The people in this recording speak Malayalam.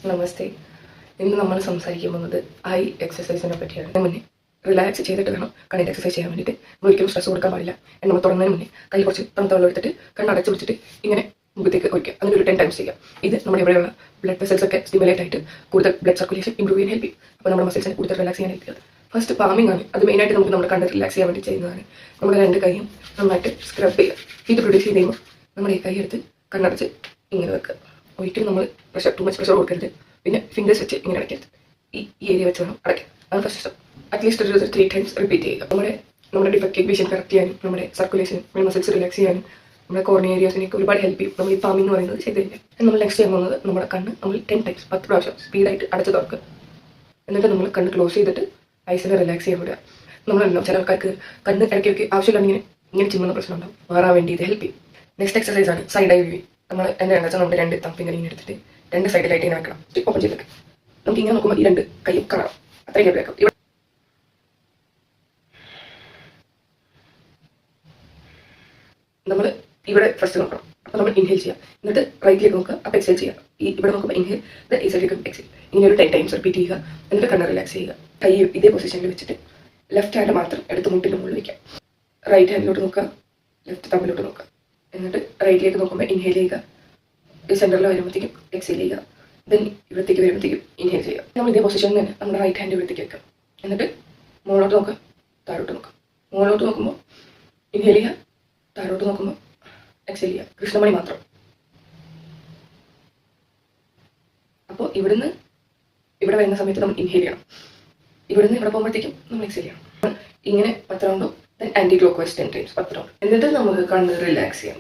നമസ്തേ. ഇന്ന് നമ്മൾ സംസാരിക്കാൻ പോകുന്നത് ഐ എക്സസൈസിനെ പറ്റിയാണ്. മുന്നേ റിലാക്സ് ചെയ്തിട്ട് വേണം കണ്ണിൻ്റെ എക്സസൈസ് ചെയ്യാൻ വേണ്ടിയിട്ട്. ഒരിക്കലും സ്ട്രെസ് കൊടുക്കാൻ പാടില്ല. നമ്മൾ തുറന്നതിന് മുന്നേ കൈ കുറച്ച് തണുത്ത വെള്ളം എടുത്തിട്ട് കണ്ണ് അടച്ചു പിടിച്ചിട്ട് ഇങ്ങനെ മുഖത്തേക്ക് ഒഴിക്കുക. അതിന് ഒരു 10 ടൈംസ് ചെയ്യാം. ഇത് നമ്മുടെ ഇവിടെയുള്ള ബ്ലഡ് വെസൽസ് ഒക്കെ സ്റ്റിമുലേറ്റ് ആയിട്ട് കൂടുതൽ ബ്ലഡ് സർക്കുലേഷൻ ഇംപ്രൂവ് ചെയ്യാൻ ഹെൽപ്പ് ചെയ്യും. അപ്പോൾ നമ്മുടെ മസിൽസിനെ കൂടുതൽ റിലാക്സ് ചെയ്യാൻ ഹെൽപ്പ് ചെയ്യും. ഫസ്റ്റ് പാമിംഗ് ആണ്. അത് മെയിനായിട്ട് നമുക്ക് നമ്മുടെ കണ്ണ് റിലാക്സ് ചെയ്യാൻ വേണ്ടി ചെയ്യുന്നതാണ്. നമ്മുടെ 2 കൈയും നന്നായിട്ട് സ്ക്രബ് ചെയ്യുക. ഇത് പ്രൊഡ്യൂസ് ചെയ്ത് കഴിയുമ്പോൾ നമ്മുടെ ഈ കൈ എടുത്ത് കണ്ണടച്ച് ഇങ്ങനെ വെക്കുക. ഒരിക്കലും നമ്മൾ ടൂ മച്ച് പ്രഷർ കൊടുക്കരുത്. പിന്നെ ഫിംഗേഴ്സ് വെച്ച് ഇങ്ങനെ അടയ്ക്കരുത്. ഈ ഏരിയ വെച്ച് വേണം അടയ്ക്കാൻ. അത് ഫസ്റ്റ് സ്റ്റെപ്പ്. അറ്റ്ലീസ്റ്റ് ഒരു 3 ടൈംസ് റിപ്പീറ്റ് ചെയ്യുക. നമ്മുടെ ഡിഫക്റ്റീവ് വിഷൻ കറക്റ്റ് ചെയ്യാനും നമ്മുടെ സർക്കുലേഷൻ നമ്മുടെ മസിൽസ് റിലാക്സ് ചെയ്യാനും നമ്മുടെ കോർണി ഏരിയാസിനൊക്കെ ഒരുപാട് ഹെൽപ്പ് ചെയ്യും. നമ്മൾ ഈ പാമിംഗ് എന്ന് പറയുന്നത് ചെയ്ത് കഴിഞ്ഞാൽ നമ്മൾ നെക്സ്റ്റ് ചെയ്യാൻ പോകുന്നത് നമ്മുടെ കണ്ണ് നമ്മൾ 10 ടൈംസ് 10 പ്രാവശ്യം സ്പീഡായിട്ട് അടച്ച് തുറക്കുക. എന്നിട്ട് നമ്മൾ കണ്ണ് ക്ലോസ് ചെയ്തിട്ട് ഐസിനെ റിലാക്സ് ചെയ്യാൻ വിടുക. നമ്മളല്ലോ ചില ആൾക്കാർക്ക് കണ്ണ് ഇടയ്ക്ക് ആവശ്യമില്ല ഇങ്ങനെ ചിമ്മുന്ന പ്രശ്നം ഉണ്ടാവും. മാറാൻ വേണ്ടി ഇത് ഹെൽപ്പ് ചെയ്യും. നെക്സ്റ്റ് എക്സസൈസ് ആണ് സൈഡ് ഐ വ്യൂ. നമ്മൾ എന്താണെന്ന് വെച്ചാൽ നമ്മുടെ 2 തമ്പിങ്ങനെ ഇങ്ങനെ എടുത്തിട്ട് 2 സൈഡിലായിട്ട് ഇങ്ങനെ വെക്കണം. ഓപ്പൺ ചെയ്തിട്ട് നമുക്ക് ഇങ്ങനെ നോക്കുമ്പോൾ ഈ 2 കൈയും കാണാം. അത്രയും ഗ്യാപ്പിലാക്കാം. ഇവിടെ നമ്മൾ ഇവിടെ ഫസ്റ്റ് നോക്കണം. അപ്പോൾ നമ്മൾ ഇൻഹേൽ ചെയ്യാം. എന്നിട്ട് റൈറ്റിലേക്ക് നോക്കുക. അപ്പോൾ എക്സേൽ ചെയ്യുക. ഇവിടെ നോക്കുമ്പോൾ ഇൻഹേൽ, ഈ സൈഡിലേക്ക് എക്സേൽ. ഇങ്ങനെ ഒരു 10 ടൈംസ് റിപ്പീറ്റ് ചെയ്യുക. എന്നിട്ട് കണ്ണ് റിലാക്സ് ചെയ്യുക. കൈ ഇതേ പൊസിഷനിൽ വെച്ചിട്ട് ലെഫ്റ്റ് ഹാൻഡ് മാത്രം എടുത്ത് മുട്ടിൻ്റെ മുകളിൽ വയ്ക്കാം. റൈറ്റ് ഹാൻഡിലോട്ട് നോക്കുക, ലെഫ്റ്റ് തമ്മിലോട്ട് നോക്കുക. എന്നിട്ട് റൈറ്റിലേക്ക് നോക്കുമ്പോൾ ഇൻഹേൽ ചെയ്യുക. ഈ സെൻറ്ററിൽ വരുമ്പോഴത്തേക്കും എക്സേൽ ചെയ്യുക. ദെൻ ഇവിടത്തേക്ക് വരുമ്പോഴത്തേക്കും ഇൻഹേൽ ചെയ്യുക. നമ്മൾ ഇതേ പൊസിഷനിൽ തന്നെ നമ്മുടെ റൈറ്റ് ഹാൻഡ് ഇവിടത്തേക്ക് വെക്കാം. എന്നിട്ട് മുകളിലോട്ട് നോക്കുക, താഴോട്ട് നോക്കുക. മുകളിലോട്ട് നോക്കുമ്പോൾ ഇൻഹേൽ ചെയ്യുക, താഴോട്ട് നോക്കുമ്പോൾ എക്സേൽ ചെയ്യുക. കൃഷ്ണമണി മാത്രം. അപ്പോൾ ഇവിടുന്ന് ഇവിടെ വരുന്ന സമയത്ത് നമ്മൾ ഇൻഹേൽ ചെയ്യണം. ഇവിടുന്ന് ഇവിടെ പോകുമ്പോഴത്തേക്കും നമ്മൾ എക്സേൽ ചെയ്യണം. ഇങ്ങനെ 10 റൗണ്ടും then anticlockwise 10 times 10 round. എന്നിട്ട് നമുക്ക് കണ്ണ് റിലാക്സ് ചെയ്യാം.